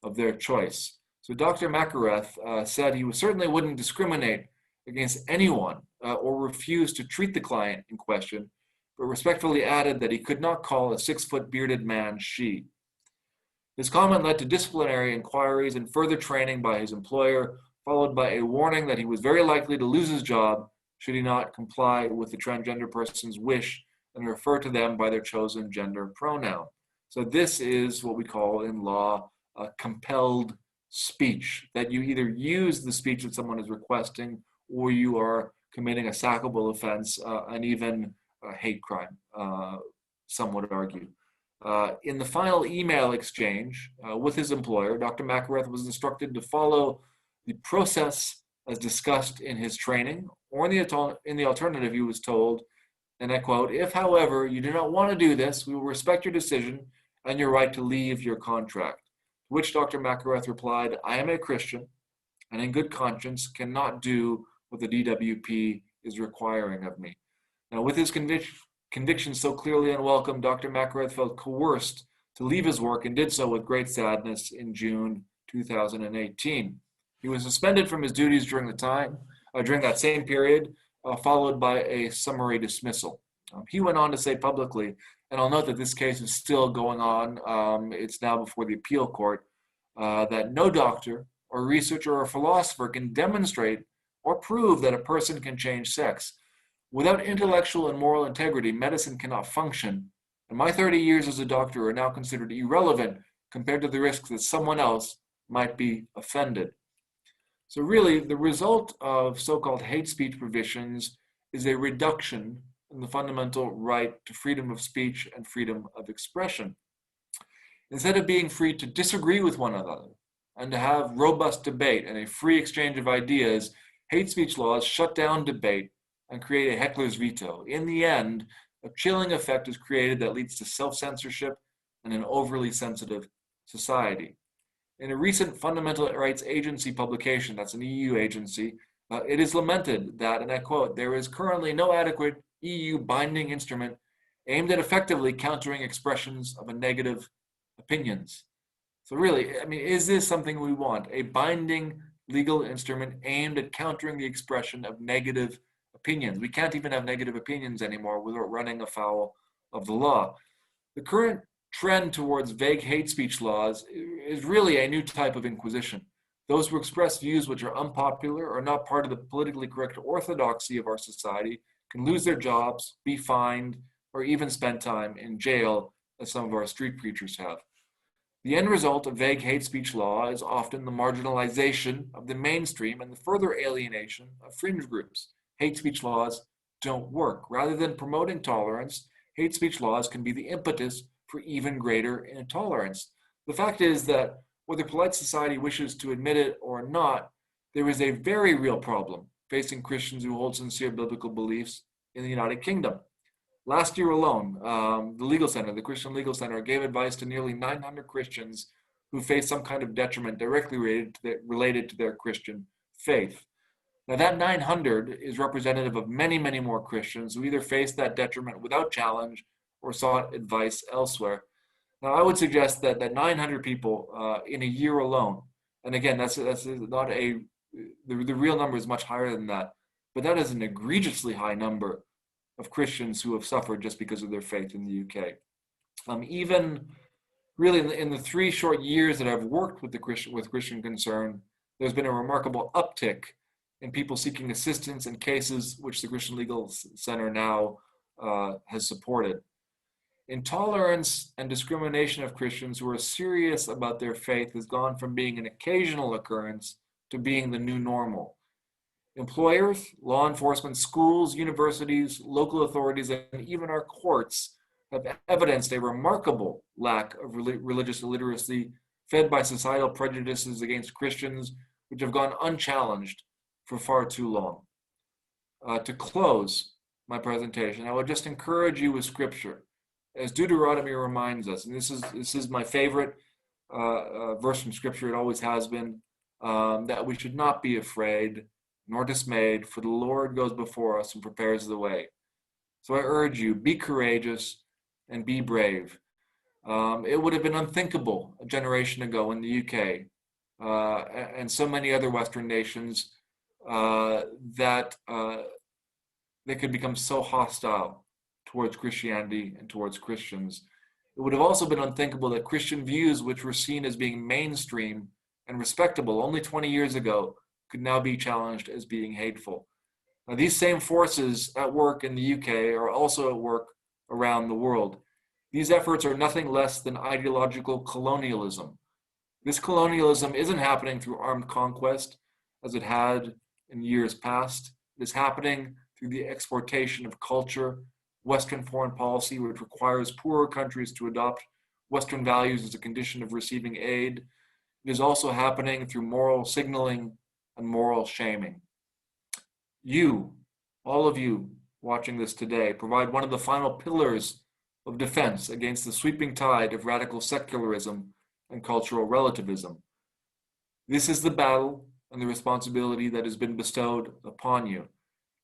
of their choice. So Dr. Makareth said he certainly wouldn't discriminate against anyone or refuse to treat the client in question, but respectfully added that he could not call a 6-foot bearded man she. His comment led to disciplinary inquiries and further training by his employer, followed by a warning that he was very likely to lose his job should he not comply with the transgender person's wish and refer to them by their chosen gender pronoun. So this is what we call in law compelled speech, that you either use the speech that someone is requesting or you are committing a sackable offense and even a hate crime, some would argue. In the final email exchange with his employer, Dr. Makareth was instructed to follow the process as discussed in his training, or in the alternative, he was told, and I quote, "If, however, you do not want to do this, we will respect your decision and your right to leave your contract." To which Dr. Makareth replied, "I am a Christian and in good conscience cannot do what the DWP is requiring of me." Now, with his conviction so clearly unwelcome, Dr. Makareth felt coerced to leave his work and did so with great sadness in June 2018. He was suspended from his duties during that same period, followed by a summary dismissal. He went on to say publicly, and I'll note that this case is still going on, it's now before the appeal court, that no doctor or researcher or philosopher can demonstrate or prove that a person can change sex. Without intellectual and moral integrity, medicine cannot function, and my 30 years as a doctor are now considered irrelevant compared to the risk that someone else might be offended. So really, the result of so-called hate speech provisions is a reduction in the fundamental right to freedom of speech and freedom of expression. Instead of being free to disagree with one another and to have robust debate and a free exchange of ideas, hate speech laws shut down debate and create a heckler's veto. In the end, a chilling effect is created that leads to self-censorship and an overly sensitive society. In a recent Fundamental Rights Agency publication, that's an EU agency, it is lamented that, and I quote, "there is currently no adequate EU binding instrument aimed at effectively countering expressions of a negative opinions." So really, I mean, is this something we want? A binding legal instrument aimed at countering the expression of negative opinions. We can't even have negative opinions anymore without running afoul of the law. The current trend towards vague hate speech laws is really a new type of inquisition. Those who express views which are unpopular or not part of the politically correct orthodoxy of our society can lose their jobs, be fined, or even spend time in jail, as some of our street preachers have. The end result of vague hate speech law is often the marginalization of the mainstream and the further alienation of fringe groups. Hate speech laws don't work. Rather than promoting tolerance, hate speech laws can be the impetus for even greater intolerance. The fact is that whether polite society wishes to admit it or not, there is a very real problem facing Christians who hold sincere biblical beliefs in the United Kingdom. Last year alone, the Christian Legal Center, gave advice to nearly 900 Christians who face some kind of detriment directly related to their Christian faith. Now that 900 is representative of many, many more Christians who either faced that detriment without challenge or sought advice elsewhere. Now I would suggest that 900 people in a year alone, and again, that's not the real number is much higher than that, but that is an egregiously high number of Christians who have suffered just because of their faith in the UK. Even really in the 3 short years that I've worked with Christian Concern, there's been a remarkable uptick in people seeking assistance in cases which the Christian Legal Center now has supported. Intolerance and discrimination of Christians who are serious about their faith has gone from being an occasional occurrence to being the new normal. Employers, law enforcement, schools, universities, local authorities, and even our courts have evidenced a remarkable lack of religious illiteracy fed by societal prejudices against Christians, which have gone unchallenged for far too long. To close my presentation, I would just encourage you with scripture. As Deuteronomy reminds us, and this is my favorite verse from scripture, it always has been, that we should not be afraid nor dismayed, for the Lord goes before us and prepares the way. So I urge you, be courageous and be brave. It would have been unthinkable a generation ago in the UK and so many other Western nations that they could become so hostile towards Christianity and towards Christians. It would have also been unthinkable that Christian views, which were seen as being mainstream and respectable only 20 years ago, could now be challenged as being hateful. Now, these same forces at work in the UK are also at work around the world. These efforts are nothing less than ideological colonialism. This colonialism isn't happening through armed conquest, as it had in years past. It is happening through the exportation of culture, Western foreign policy, which requires poorer countries to adopt Western values as a condition of receiving aid. It is also happening through moral signaling and moral shaming. You, all of you watching this today, provide one of the final pillars of defense against the sweeping tide of radical secularism and cultural relativism. This is the battle and the responsibility that has been bestowed upon you.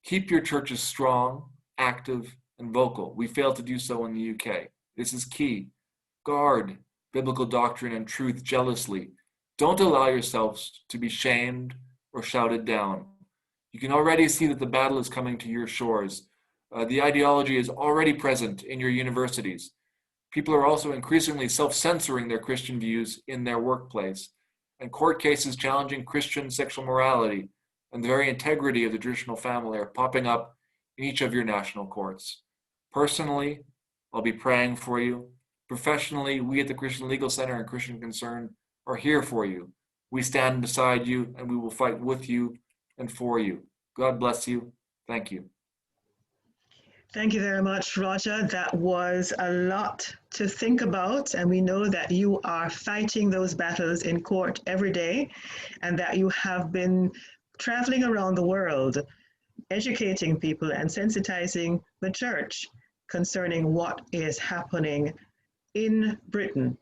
Keep your churches strong, active, and vocal. We failed to do so in the UK. This is key. Guard biblical doctrine and truth jealously. Don't allow yourselves to be shamed or shouted down. You can already see that the battle is coming to your shores. The ideology is already present in your universities. People are also increasingly self-censoring their Christian views in their workplace. And court cases challenging Christian sexual morality and the very integrity of the traditional family are popping up in each of your national courts. Personally, I'll be praying for you. Professionally, we at the Christian Legal Center and Christian Concern are here for you. We stand beside you and we will fight with you and for you. God bless you. Thank you. Thank you very much, Roger. That was a lot to think about, and we know that you are fighting those battles in court every day, and that you have been traveling around the world, educating people and sensitizing the church concerning what is happening in Britain.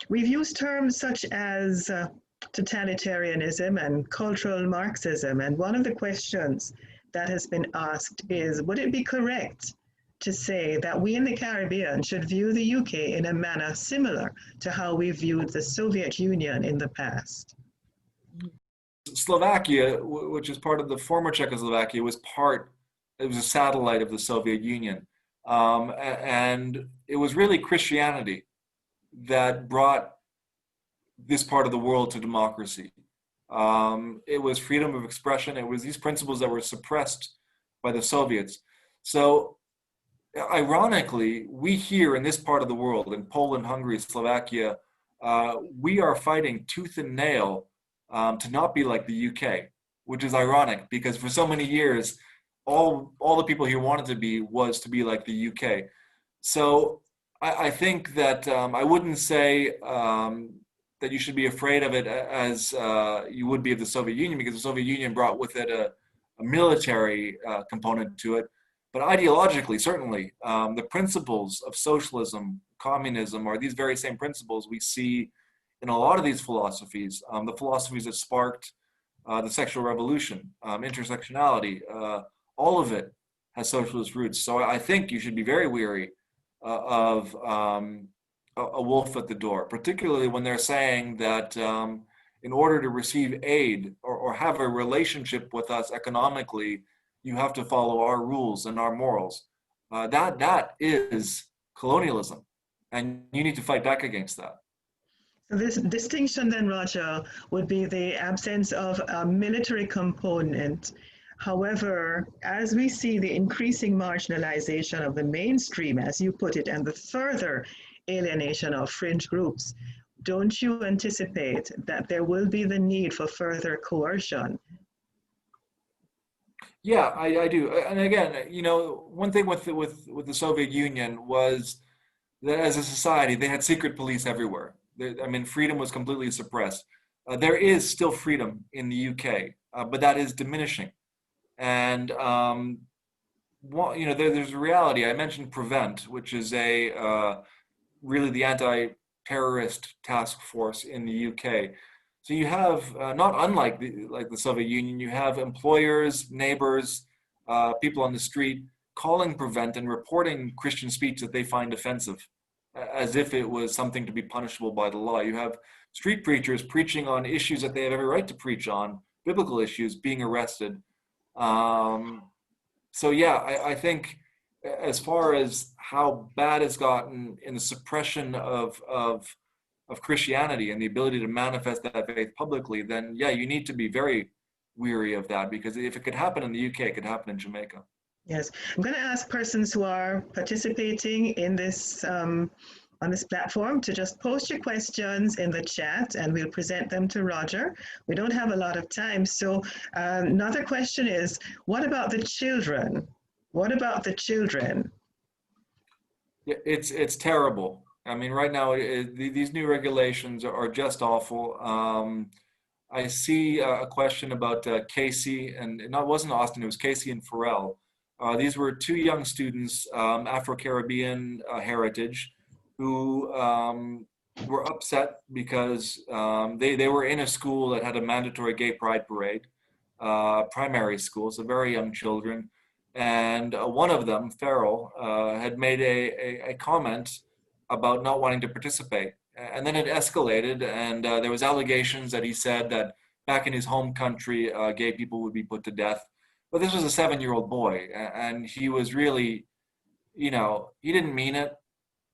We've used terms such as totalitarianism and cultural Marxism, and one of the questions that has been asked is, would it be correct to say that we in the Caribbean should view the UK in a manner similar to how we viewed the Soviet Union in the past? Slovakia, which is part of the former Czechoslovakia, it was a satellite of the Soviet Union. And it was really Christianity that brought this part of the world to democracy. It was freedom of expression. It was these principles that were suppressed by the Soviets. So ironically, we here in this part of the world, in Poland, Hungary, Slovakia, we are fighting tooth and nail to not be like the UK, which is ironic because for so many years, all the people here wanted to be was to be like the UK. So I think that I wouldn't say that you should be afraid of it as you would be of the Soviet Union, because the Soviet Union brought with it a military component to it. But ideologically, certainly, the principles of socialism, communism, are these very same principles we see in a lot of these philosophies, the philosophies that sparked the sexual revolution, intersectionality, all of it has socialist roots. So I think you should be very weary of a wolf at the door, particularly when they're saying that in order to receive aid or have a relationship with us economically, you have to follow our rules and our morals. That is colonialism, and you need to fight back against that. So this distinction then, Roger, would be the absence of a military component. However, as we see the increasing marginalization of the mainstream, as you put it, and the further alienation of fringe groups, don't you anticipate that there will be the need for further coercion? Yeah, I do. And again, you know, one thing with the Soviet Union was that as a society, they had secret police everywhere. I mean, freedom was completely suppressed. There is still freedom in the UK, but that is diminishing. And you know, there's a reality. I mentioned Prevent, which is really the anti-terrorist task force in the UK. So you have, not unlike the Soviet Union, you have employers, neighbors, people on the street calling Prevent and reporting Christian speech that they find offensive, as if it was something to be punishable by the law. You have street preachers preaching on issues that they have every right to preach on, biblical issues, being arrested. So yeah, I think as far as how bad it's gotten in the suppression of Christianity and the ability to manifest that faith publicly, then yeah, you need to be very weary of that, because if it could happen in the UK, it could happen in Jamaica. Yes, I'm going to ask persons who are participating in this on this platform to just post your questions in the chat, and we'll present them to Roger. We don't have a lot of time, so another question is, what about the children? What about the children? It's terrible. I mean, right now, these new regulations are just awful. I see a question about Casey, and it wasn't Austin, it was Casey and Pharrell. These were two young students, Afro-Caribbean heritage, who were upset because they were in a school that had a mandatory gay pride parade, primary school, so very young children. And one of them, Farrell, had made a comment about not wanting to participate. And then it escalated, and there was allegations that he said that back in his home country, gay people would be put to death. But this was a 7-year-old boy, and he was really, you know, he didn't mean it.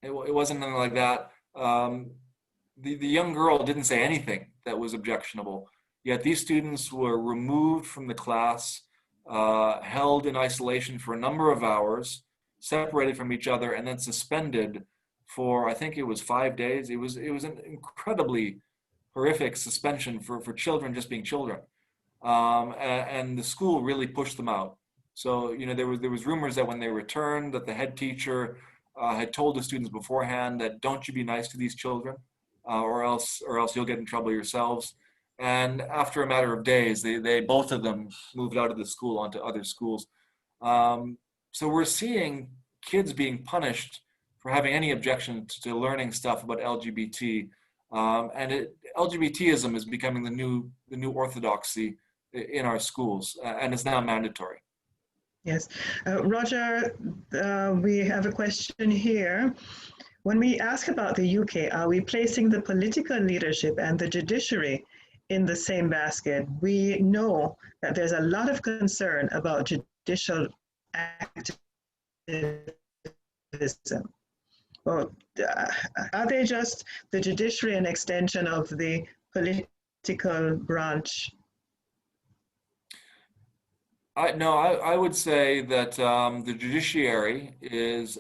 It wasn't anything like that. The young girl didn't say anything that was objectionable. Yet these students were removed from the class, held in isolation for a number of hours, separated from each other, and then suspended for, I think it was 5 days. It was an incredibly horrific suspension for children just being children. And the school really pushed them out. So, you know, there was rumors that when they returned, that the head teacher had told the students beforehand that don't you be nice to these children, or else you'll get in trouble yourselves. And after a matter of days, they both of them moved out of the school onto other schools. So we're seeing kids being punished for having any objection to learning stuff about LGBT, and LGBTism is becoming the new orthodoxy in our schools, and it's now mandatory. Yes, Roger, we have a question here. When we ask about the UK, are we placing the political leadership and the judiciary in the same basket? We know that there's a lot of concern about judicial activism. Well, are they just the judiciary an extension of the political branch? I would say that the judiciary is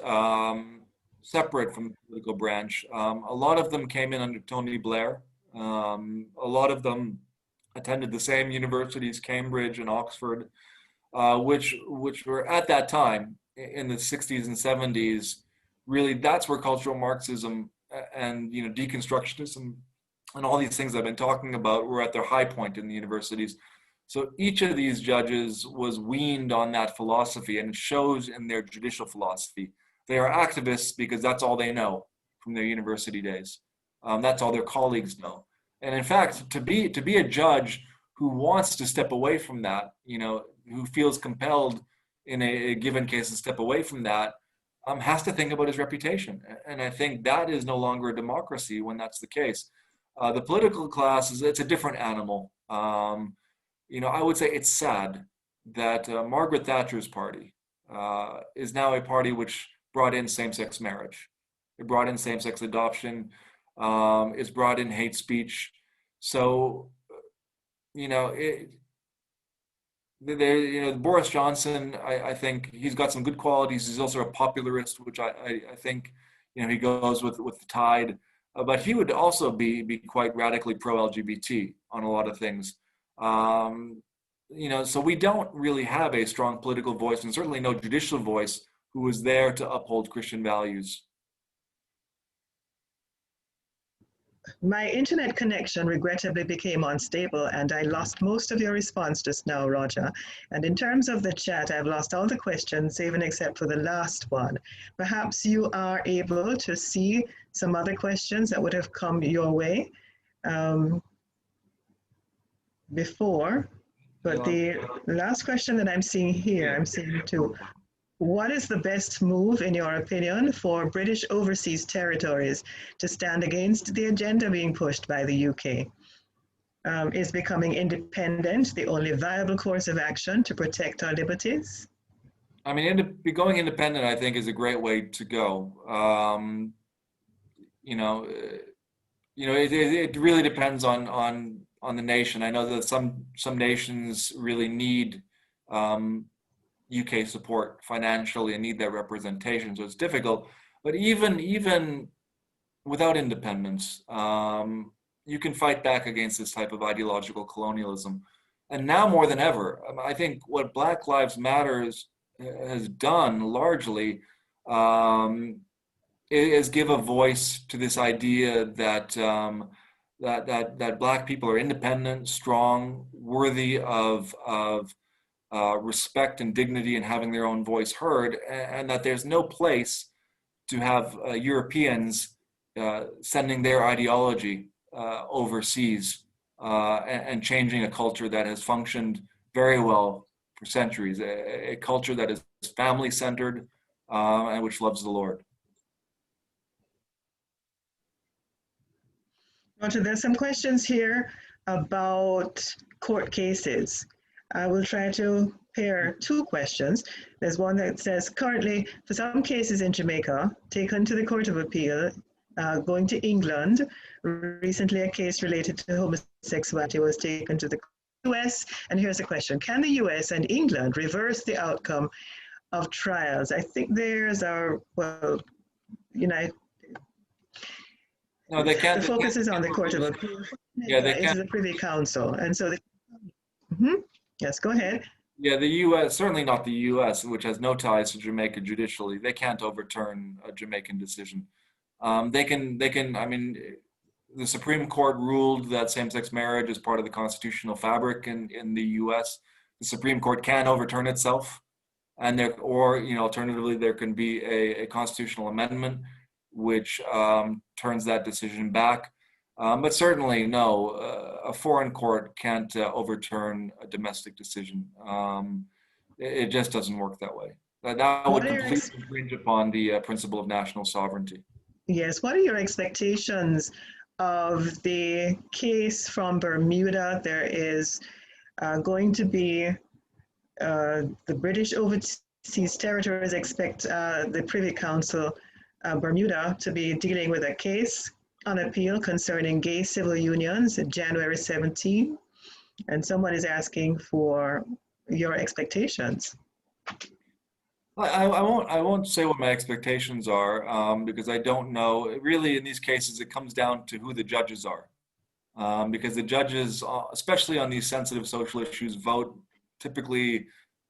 separate from the political branch. A lot of them came in under Tony Blair. A lot of them attended the same universities, Cambridge and Oxford, which were at that time in the 60s and 70s. Really, that's where cultural Marxism and deconstructionism and all these things I've been talking about were at their high point in the universities. So each of these judges was weaned on that philosophy, and it shows in their judicial philosophy. They are activists because that's all they know from their university days. That's all their colleagues know. And in fact, to be a judge who wants to step away from that, you know, who feels compelled in a given case to step away from that, has to think about his reputation. And I think that is no longer a democracy when that's the case. The political class it's a different animal. You know, I would say it's sad that Margaret Thatcher's party is now a party which brought in same-sex marriage. It brought in same-sex adoption. It's brought in hate speech. So, you know, Boris Johnson, I think he's got some good qualities. He's also a popularist, which I think, you know, he goes with the tide. But he would also be quite radically pro-LGBT on a lot of things. You know, so we don't really have a strong political voice, and certainly no judicial voice who is there to uphold Christian values. My internet connection regrettably became unstable, and I lost most of your response just now, Roger. And in terms of the chat, I've lost all the questions, even except for the last one. Perhaps you are able to see some other questions that would have come your way before. But the last question that I'm seeing here, I'm seeing two. What is the best move, in your opinion, for British overseas territories to stand against the agenda being pushed by the UK? Is becoming independent the only viable course of action to protect our liberties? I mean, going independent, I think, is a great way to go. You know, it really depends on the nation. I know that some nations really need UK support financially and need that representation, so it's difficult. But even without independence, you can fight back against this type of ideological colonialism. And now more than ever, I think what Black Lives Matter has done largely is give a voice to this idea that that Black people are independent, strong, worthy of respect and dignity and having their own voice heard, and that there's no place to have Europeans sending their ideology overseas and changing a culture that has functioned very well for centuries, a culture that is family-centered and which loves the Lord. Roger, there's some questions here about court cases. I will try to pair two questions. There's one that says, currently, for some cases in Jamaica, taken to the Court of Appeal, going to England, recently a case related to homosexuality was taken to the US, and here's a question. Can the US and England reverse the outcome of trials? I think there's our, well, no, they can't. The focus is on the Court of Appeal. Yeah, they can't. It's the Privy Council, and so yes, go ahead. Yeah, the U.S., certainly not the U.S., which has no ties to Jamaica judicially. They can't overturn a Jamaican decision. They can, I mean, the Supreme Court ruled that same-sex marriage is part of the constitutional fabric in the U.S. The Supreme Court can overturn itself, and alternatively, there can be a constitutional amendment which turns that decision back. But certainly, no, a foreign court can't overturn a domestic decision. It just doesn't work that way. That would completely infringe upon the principle of national sovereignty. Yes, what are your expectations of the case from Bermuda? There is going to be the British overseas territories expect the Privy Council, Bermuda, to be dealing with a case on appeal concerning gay civil unions in January 17, and someone is asking for your expectations. I won't say what my expectations are because I don't know. Really, in these cases, it comes down to who the judges are, because the judges, especially on these sensitive social issues, vote typically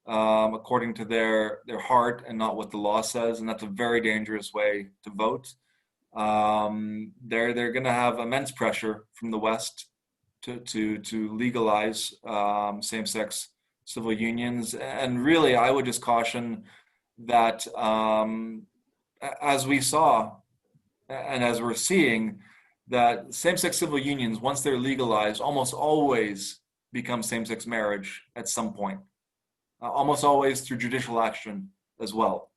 according to their heart and not what the law says, and that's a very dangerous way to vote. they're going to have immense pressure from the West to legalize same-sex civil unions. And really, I would just caution that as we saw and as we're seeing, that same-sex civil unions, once they're legalized, almost always become same-sex marriage at some point, almost always through judicial action as well.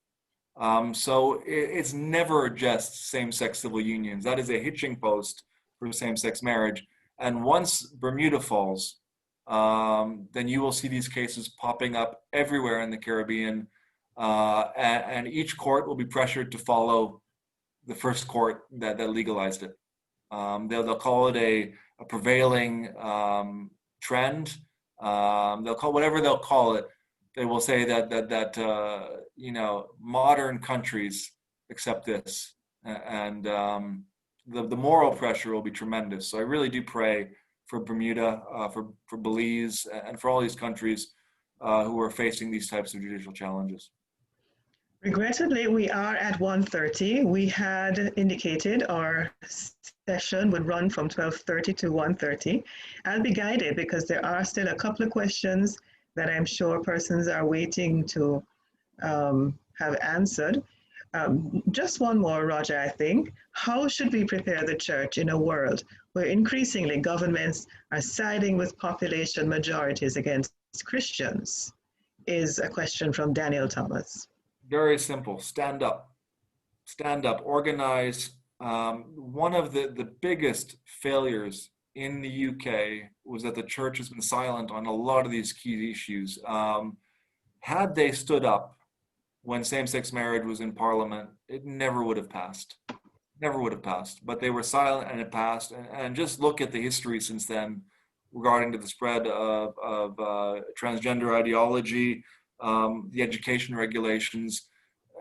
So it's never just same-sex civil unions. That is a hitching post for same-sex marriage. And once Bermuda falls, then you will see these cases popping up everywhere in the Caribbean, and each court will be pressured to follow the first court that legalized it. They'll call it a prevailing trend. They'll call whatever they'll call it. They will say that you know, modern countries accept this, and the moral pressure will be tremendous. So I really do pray for Bermuda, for Belize, and for all these countries who are facing these types of judicial challenges. Regrettably, we are at 1:30. We had indicated our session would run from 12:30 to 1:30. I'll be guided because there are still a couple of questions that I'm sure persons are waiting to have answered. Just one more, Roger, I think. How should we prepare the church in a world where increasingly governments are siding with population majorities against Christians? Is a question from Daniel Thomas. Very simple. Stand up. Stand up. Organize. One of the biggest failures in the UK was that the church has been silent on a lot of these key issues. Had they stood up when same-sex marriage was in Parliament, it never would have passed. Never would have passed. But they were silent and it passed. And just look at the history since then regarding to the spread of transgender ideology, the education regulations.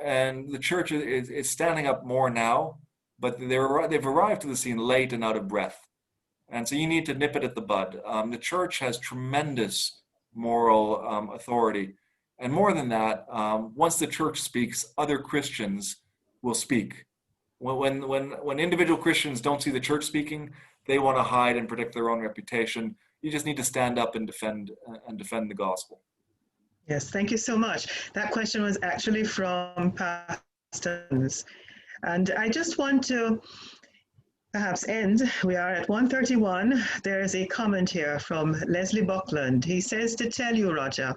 And the church is standing up more now, but they've arrived to the scene late and out of breath. And so you need to nip it at the bud. The church has tremendous moral authority. And more than that, once the church speaks, other Christians will speak. When individual Christians don't see the church speaking, they want to hide and protect their own reputation. You just need to stand up and defend the gospel. Yes, thank you so much. That question was actually from pastors. And I just want to perhaps end. We are at 1:31. There is a comment here from Leslie Buckland. He says to tell you, Roger,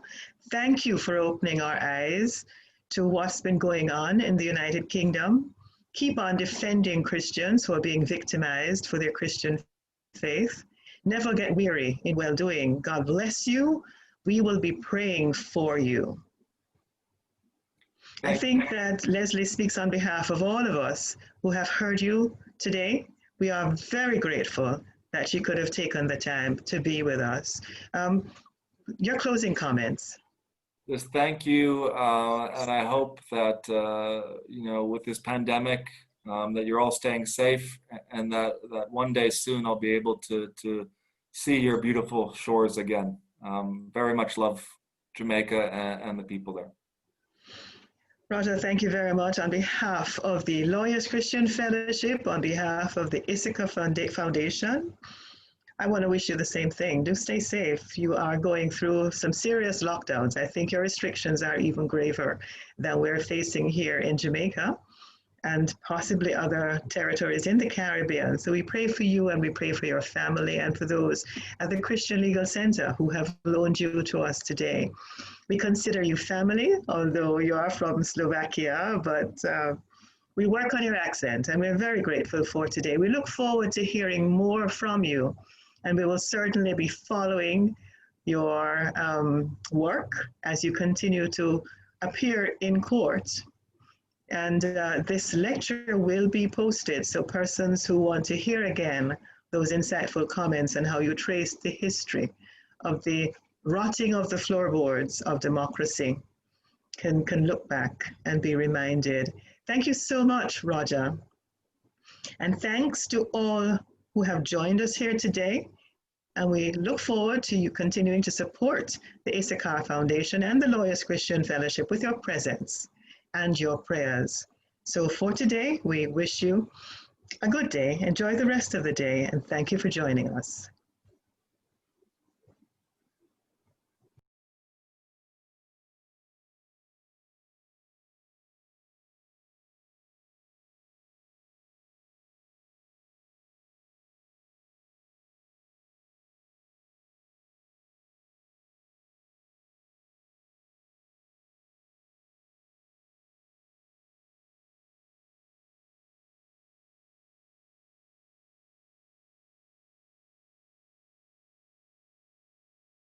thank you for opening our eyes to what's been going on in the United Kingdom. Keep on defending Christians who are being victimized for their Christian faith. Never get weary in well-doing. God bless you. We will be praying for you. I think that Leslie speaks on behalf of all of us who have heard you today. We are very grateful that you could have taken the time to be with us. Your closing comments. Just thank you, and I hope that you know, with this pandemic, that you're all staying safe, and that one day soon I'll be able to see your beautiful shores again. Very much love Jamaica and the people there. Roger, thank you very much. On behalf of the Lawyers Christian Fellowship, on behalf of the Issachar Foundation, I want to wish you the same thing. Do stay safe. You are going through some serious lockdowns. I think your restrictions are even graver than we're facing here in Jamaica and possibly other territories in the Caribbean. So we pray for you and we pray for your family and for those at the Christian Legal Center who have loaned you to us today. We consider you family, although you are from Slovakia, but we work on your accent and we're very grateful for today. We look forward to hearing more from you, and we will certainly be following your work as you continue to appear in court. And this lecture will be posted, so persons who want to hear again those insightful comments and how you trace the history of the rotting of the floorboards of democracy can look back and be reminded. Thank you so much, Roger. And thanks to all who have joined us here today. And we look forward to you continuing to support the Issachar Foundation and the Lawyers Christian Fellowship with your presence and your prayers. So for today, we wish you A good day. Enjoy the rest of the day, and thank you for joining us.